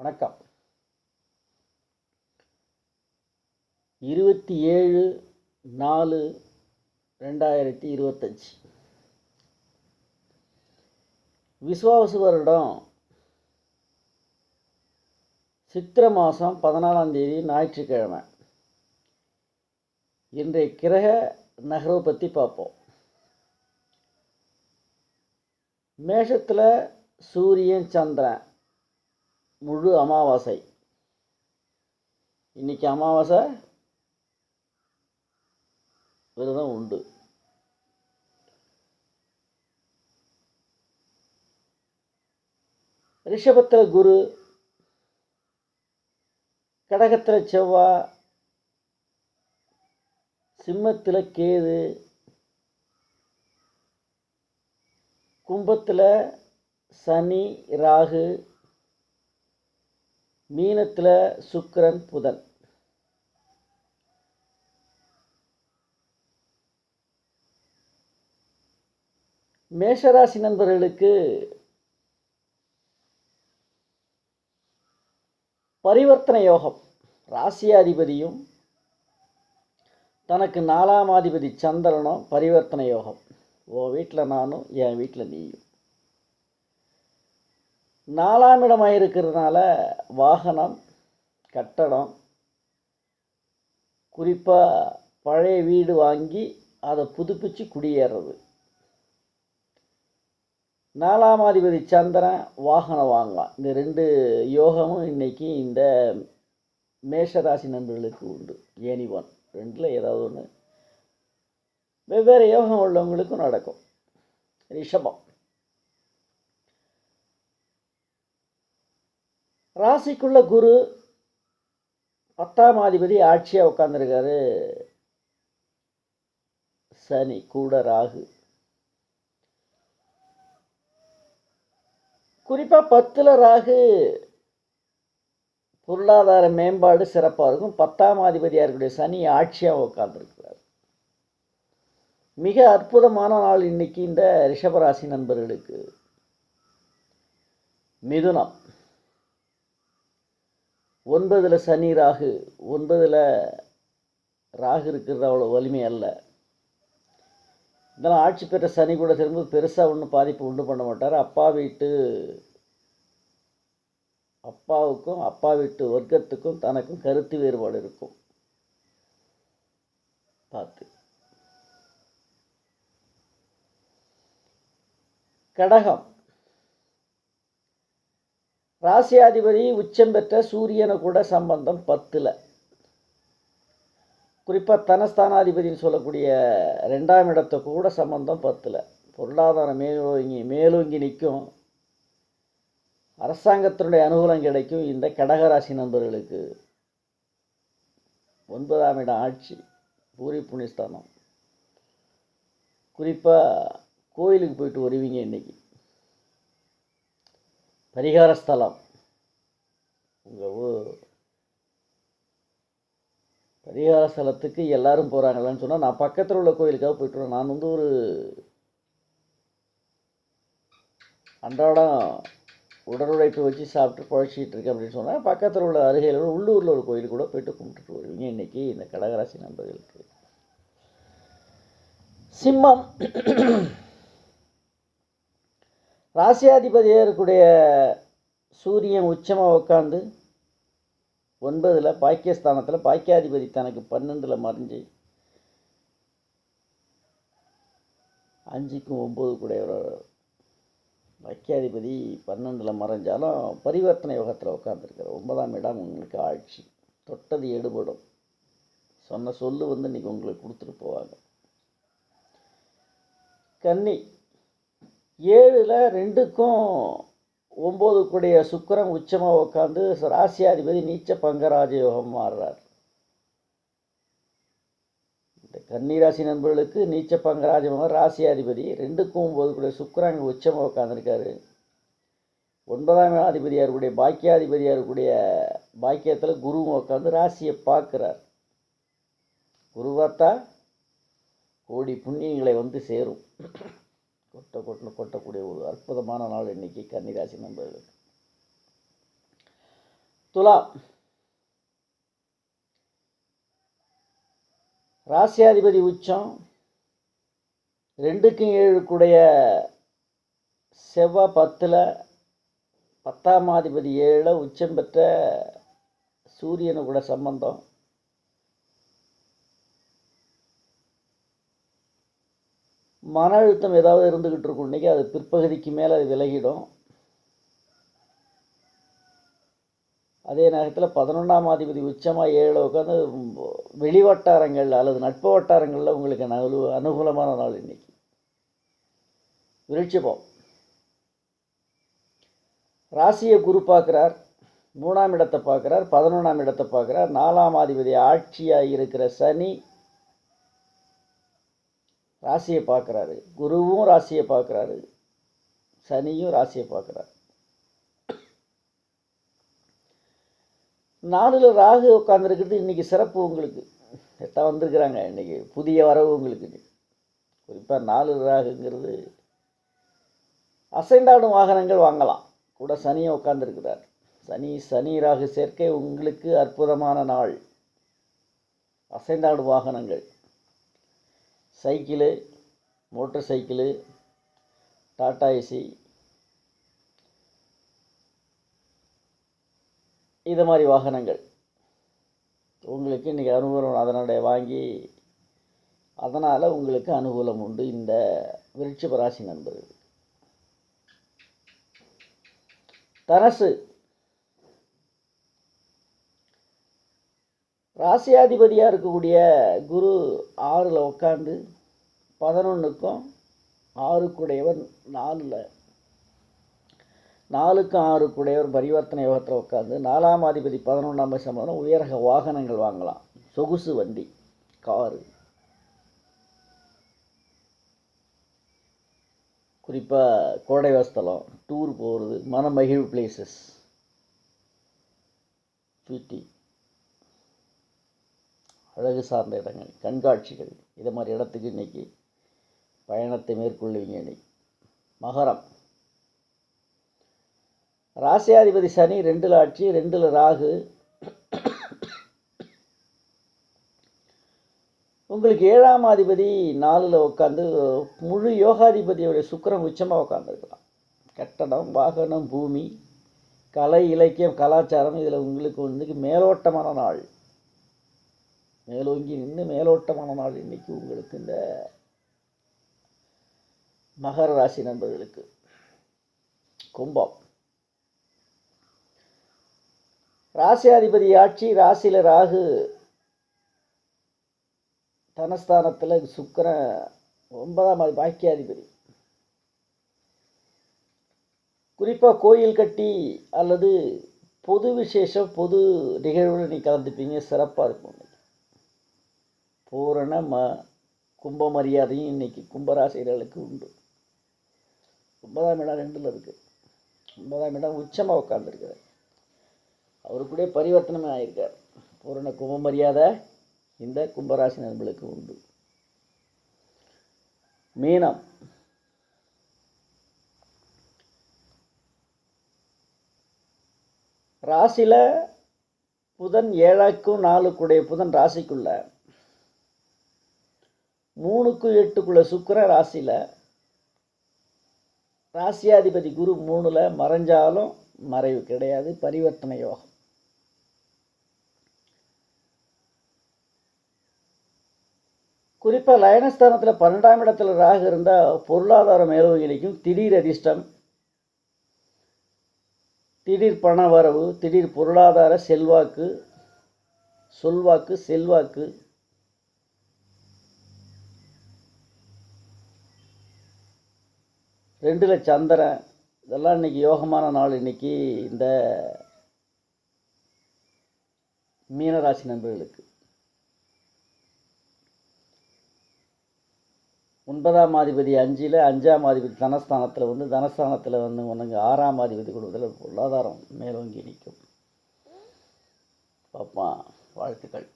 வணக்கம். 27/4/2025 விசுவாவசு வருடம் சித்திரை மாதம் 14ஆம் தேதி ஞாயிற்றுக்கிழமை. இன்றைய கிரக நகர்வை பற்றி பார்ப்போம். மேஷத்தில் சூரியன் சந்திரன் முழு அமாவாசை. இன்னைக்கு அமாவாசை விரதம் உண்டு. ரிஷபத்தில் குரு, கடகத்தில் செவ்வாய், சிம்மத்தில் கேது, கும்பத்தில் சனி ராகு, மீனத்தில் சுக்கிரன் புதன். மேஷராசி நண்பர்களுக்கு பரிவர்த்தனை யோகம். ராசியாதிபதியும் தனக்கு 4ஆம் அதிபதி சந்திரனும் பரிவர்த்தனை யோகம். உன் வீட்டில் நானும், என் வீட்டில் நீயும். 4ஆம் இடமாக இருக்கிறதுனால வாகனம், கட்டடம், குறிப்பாக பழைய வீடு வாங்கி அதை புதுப்பிச்சு குடியேறது. 4ஆம் அதிபதி சந்திரன் வாகனம் வாங்கலாம். இந்த 2 யோகமும் இன்னைக்கு இந்த மேஷராசி நண்பர்களுக்கு உண்டு. ஏனிவன் 2ல் ஏதாவது ஒன்று. வெவ்வேறு யோகம் உள்ளவங்களுக்கும் நடக்கும். ரிஷபம் ராசிக்குள்ள குரு 10ஆம் அதிபதி ஆட்சியாக உட்காந்துருக்காரு. சனி கூட ராகு. குறிப்பாக 10ல் ராகு பொருளாதார மேம்பாடு சிறப்பாக இருக்கும். 10ஆம் அதிபதியாக இருக்கக்கூடிய சனி ஆட்சியாக உட்காந்துருக்கிறார். மிக அற்புதமான நாள் இன்னைக்கு இந்த ரிஷபராசி நண்பர்களுக்கு. மிதுனம் 9ல் சனி ராகு. 9ல் ராகு இருக்கிறது அவ்வளோ வலிமை அல்ல. இதெல்லாம் ஆட்சி பெற்ற சனி கூட திரும்ப பெருசாக ஒன்றும் பாதிப்பு உண்டு பண்ண மாட்டார். அப்பாவுக்கும் அப்பா வீட்டு வர்க்கத்துக்கும் தனக்கும் கருத்து வேறுபாடு இருக்கும். பார்த்து. கடகம் ராசியாதிபதி உச்சம் பெற்ற சூரியனை கூட சம்பந்தம் 10ல். குறிப்பாக தனஸ்தானாதிபதினு சொல்லக்கூடிய 2ஆம் இடத்தை கூட சம்பந்தம் 10ல். பொருளாதாரம் மேலோங்கி நிற்கும். அரசாங்கத்தினுடைய அனுகூலம் கிடைக்கும். இந்த கடகராசி நண்பர்களுக்கு 9ஆம் இடம் ஆட்சி, பூரி புண்ணியஸ்தானம். குறிப்பாக கோயிலுக்கு போயிட்டு வருவீங்க. இன்னைக்கு பரிகார ஸ்தலம் உங்கள் பரிகார ஸ்தலத்துக்கு எல்லாரும் போகிறாங்களான்னு சொன்னால் நான் பக்கத்தில் உள்ள கோயிலுக்காக போயிட்டு வரேன். நான் ஒரு அன்றாடம் உடலுழைப்பு வச்சு சாப்பிட்டு பழச்சிக்கிட்டு இருக்கேன் அப்படின்னு சொன்னால் பக்கத்தில் உள்ள அருகையில் உள்ளூரில் ஒரு கோயில் கூட போயிட்டு கும்பிட்டுட்டு வருவீங்க இன்னைக்கு இந்த கடகராசி நண்பர்களுக்கு. சிம்மம் ராசியாதிபதியாக இருக்கக்கூடிய சூரியன் உச்சமாக உட்காந்து 9ல் பாக்கியஸ்தானத்தில், பாக்கியாதிபதி தனக்கு 12ல் மறைஞ்சு 5க்கும் 9 கூட பாக்கியாதிபதி 12ல் மறைஞ்சாலும் பரிவர்த்தனை யோகத்தில் உட்காந்துருக்கிற 9ஆம் இடம் உங்களுக்கு ஆட்சி. தொட்டது எடுபடும். சொன்ன சொல்லு இன்றைக்கி உங்களுக்கு கொடுத்துட்டு போவாங்க. கன்னி 7ல் 2க்கும் 9 கூடிய சுக்கிரன் உச்சமாக உட்காந்து ராசியாதிபதி நீச்ச பங்கராஜ யோகம் மாறுறார். இந்த கன்னிராசி நண்பர்களுக்கு நீச்ச பங்கராஜமாக ராசியாதிபதி 2க்கும் 9 கூடிய சுக்கிரன் உச்சமாக உட்காந்துருக்காரு. 9ஆம் அதிபதியாக இருக்கக்கூடிய பாக்கியாதிபதியாக இருக்கக்கூடிய பாக்கியத்தில் குருவும் உட்காந்து ராசியை பார்க்குறார். குரு பார்த்தா கோடி புண்ணியங்களை சேரும். கொட்டக்கூடிய ஒரு அற்புதமான நாள் இன்னைக்கு கன்னிராசி நண்பர்களுக்கு. துலாம் ராசியாதிபதி உச்சம் 2க்கும் 7க்குடைய செவ்வாய் 10ல் 10ஆம் அதிபதி 7ல் உச்சம் பெற்ற சூரியனு கூட சம்பந்தம். மன அழுத்தம் ஏதாவது இருந்துக்கிட்டு இருக்கும் இன்றைக்கி, அது பிற்பகுதிக்கு மேலே அது விலகிடும். அதே நேரத்தில் 11ஆம் அதிபதி உச்சமாக 7 உட்காந்து வெளிவட்டாரங்கள் அல்லது நட்பு வட்டாரங்களில் உங்களுக்கு அனுகூலமான நாள் இன்னைக்கு. விருட்சிகம் ராசியை குரு பார்க்குறார், 3ஆம் இடத்தை பார்க்குறார், 11ஆம் இடத்தை பார்க்குறார். 4ஆம் அதிபதி ஆட்சியாக இருக்கிற சனி ராசியை பார்க்குறாரு, குருவும் ராசியை பார்க்குறாரு, சனியும் ராசியை பார்க்குறாரு. 4ல் ராகு உட்காந்துருக்கிறது இன்றைக்கி சிறப்பு. உங்களுக்கு எத்தான் வந்திருக்கிறாங்க இன்றைக்கி, புதிய வரவு உங்களுக்கு. குறிப்பாக 4 ராகுங்கிறது அசைந்தாடும் வாகனங்கள் வாங்கலாம். கூட சனியை உட்காந்துருக்கிறார். சனி ராகு சேர்க்கை உங்களுக்கு அற்புதமான நாள். அசைந்தாடும் வாகனங்கள், cycle, motor cycle, Tata AC, இது மாதிரி வாகனங்கள் உங்களுக்கு இன்றைக்கி அனுகூலம். அதனுடைய வாங்கி அதனால் உங்களுக்கு அனுகூலம் உண்டு இந்த விருட்சிக ராசி நண்பர்கள். தனுசு ராசியாதிபதியாக இருக்கக்கூடிய குரு 6ல் உட்காந்து 11க்கும் 6க்குடையவர் 4க்கும் 6க்குடையவர் பரிவர்த்தனை யோகத்தில் உட்காந்து 4ஆம் அதிபதி 11ஆம் சம்பந்தம். உயரக வாகனங்கள் வாங்கலாம், சொகுசு வண்டி, காரு. குறிப்பாக கோடை வஸ்தலம், டூர் போகிறது, மனமகிழ்வு பிளேசஸ், பிடி, அழகு சார்ந்த இடங்கள், கண்காட்சிகள், இது மாதிரி இடத்துக்கு இன்றைக்கி பயணத்தை மேற்கொள்ளுவீங்க. இன்னைக்கு மகரம் ராசியாதிபதி சனி 2ல் ஆட்சி, 2ல் ராகு. உங்களுக்கு 7ஆம் அதிபதி 4ல் உட்காந்து முழு யோகாதிபதியோடைய சுக்கிரன் உச்சமாக உட்காந்துருக்கலாம். கட்டடம், வாகனம், பூமி, கலை, இலக்கியம், கலாச்சாரம், இதில் உங்களுக்கு வந்து மேலோட்டமான நாள். மேலோங்கி நின்று மேலோட்டமான நாள் இன்றைக்கி உங்களுக்கு இந்த மகர ராசி நண்பர்களுக்கு. கும்பம் ராசியாதிபதி ஆட்சி, ராசியில் ராகு, தனஸ்தானத்தில் சுக்கிரன் 9ஆம் பாக்கியாதிபதி. குறிப்பாக கோயில் கட்டி அல்லது பொது விசேஷம், பொது நிகழ்வுகள் நீ கலந்துப்பீங்க, சிறப்பாக இருக்கும். பூரண கும்ப மரியாதையும் இன்றைக்கி கும்பராசிரியர்களுக்கு உண்டு. 9ஆம் இடம் 2ல் இருக்குது. 9ஆம் இடம் உச்சமாக உட்காந்துருக்கார். அவருக்குடைய பரிவர்த்தனமே ஆகியிருக்கார். பூரண கும்ப மரியாதை இந்த கும்பராசி நண்பர்களுக்கு உண்டு. மீனம் ராசியில் புதன் 7க்கும் 4க்குடைய புதன் ராசிக்குள்ள, 3க்கும் 8க்குள்ள சுக்கிரன் ராசியில், ராசியாதிபதி குரு 3ல் மறைஞ்சாலும் மறைவு கிடையாது, பரிவர்த்தனை யோகம். குறிப்பாக லயனஸ்தானத்தில் 12ஆம் இடத்துல ராகு இருந்தால் பொருளாதாரம் மேலோங்கி நிற்கும். திடீர் அதிர்ஷ்டம், திடீர் பண வரவு, திடீர் பொருளாதார செல்வாக்கு, சொல்வாக்கு, செல்வாக்கு. ரெண்டில் சந்திரன், இதெல்லாம் இன்றைக்கி யோகமான நாள். இன்றைக்கி இந்த மீனராசி நண்பர்களுக்கு. 9ஆம் அதிபதி 5ல், 5ஆம் அதிபதி தனஸ்தானத்தில் வந்து ஒன்றுங்க 6ஆம் அதிபதி கொடுத்ததில் பொருளாதாரம் மேலோங்கி நிற்கும். பாப்பா, வாழ்த்துக்கள்.